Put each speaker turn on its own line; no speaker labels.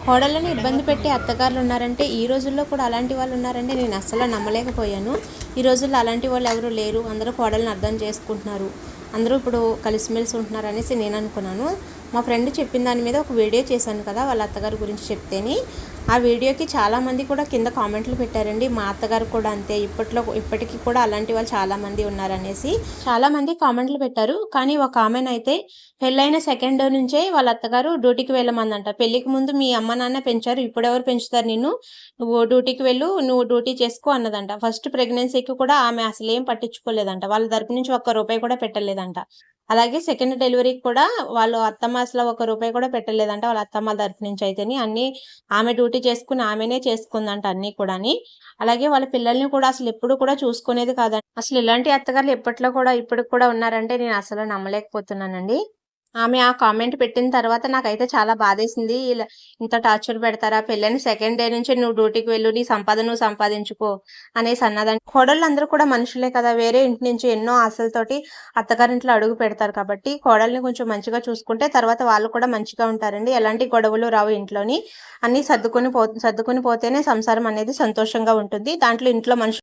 కోడళ్ళని ఇబ్బంది పెట్టే అత్తగారులు ఉన్నారంటే ఈ రోజుల్లో కూడా అలాంటి వాళ్ళు ఉన్నారంటే నేను అస్సలు నమ్మలేకపోయాను. ఈ రోజుల్లో అలాంటి వాళ్ళు ఎవరు లేరు. అందరూ కోడళ్ళని అర్థం చేసుకుంటున్నారు. అందరూ ఇప్పుడు కలిసిమెలిసి ఉంటున్నారు అనేసి నేను అనుకున్నాను. మా ఫ్రెండ్ చెప్పిన దాని మీద ఒక వీడియో చేశాను కదా, వాళ్ళ అత్తగారి గురించి చెప్తేని. ఆ వీడియోకి చాలామంది కూడా కింద కామెంట్లు పెట్టారండి. మా అత్తగారు కూడా అంతే, ఇప్పటికీ కూడా అలాంటి వాళ్ళు చాలామంది ఉన్నారనేసి చాలామంది కామెంట్లు పెట్టారు. కానీ ఒక ఆమెనైతే పెళ్ళైన సెకండ్ డే నుంచే వాళ్ళ అత్తగారు డ్యూటీకి వెళ్ళమందంట. పెళ్ళికి ముందు మీ అమ్మ నాన్న పెంచారు, ఇప్పుడెవరు పెంచుతారు నిన్ను, నువ్వు డ్యూటీకి వెళ్ళు, నువ్వు డ్యూటీ చేసుకో అన్నదంట. ఫస్ట్ ప్రెగ్నెన్సీకి కూడా ఆమె అసలేం పట్టించుకోలేదంట. వాళ్ళ తరపు నుంచి ఒక్క రూపాయి కూడా పెట్టలేదంట. అలాగే సెకండ్ డెలివరీకి కూడా వాళ్ళు అత్తమ్మ అసలు ఒక్క రూపాయి కూడా పెట్టలేదంట. వాళ్ళ అత్తమ్మ తరపు నుంచి అయితేని అన్నీ ఆమె డ్యూటీ చేసుకుని ఆమెనే చేసుకుందంట అన్నీ కూడాని. అలాగే వాళ్ళ పిల్లల్ని కూడా అసలెప్పుడు కూడా చూసుకునేది కాదంట. అసలు ఇలాంటి అత్తగారులు ఇప్పట్లో కూడా ఇప్పటికి కూడా ఉన్నారంటే నేను అసలు నమ్మలేకపోతున్నానండి. ఆమె ఆ కామెంట్ పెట్టిన తర్వాత నాకైతే చాలా బాధేసింది. ఇంత టార్చర్ పెడతారా? పెళ్ళైన సెకండ్ డే నుంచి నువ్వు డ్యూటీకి వెళ్ళు, నీ సంపాదన నువ్వు సంపాదించుకో అనేసి అన్నదంట. కోడళ్ళందరూ కూడా మనుషులే కదా! వేరే ఇంటి నుంచి ఎన్నో ఆశలతోటి అత్తగారింట్లో అడుగు పెడతారు కాబట్టి, కోడల్ని కొంచెం మంచిగా చూసుకుంటే తర్వాత వాళ్ళు కూడా మంచిగా ఉంటారండి. ఎలాంటి గొడవలు రావు ఇంట్లోని. అన్నీ సర్దుకొని పోతేనే సంసారం అనేది సంతోషంగా ఉంటుంది. దాంట్లో ఇంట్లో మనుషులు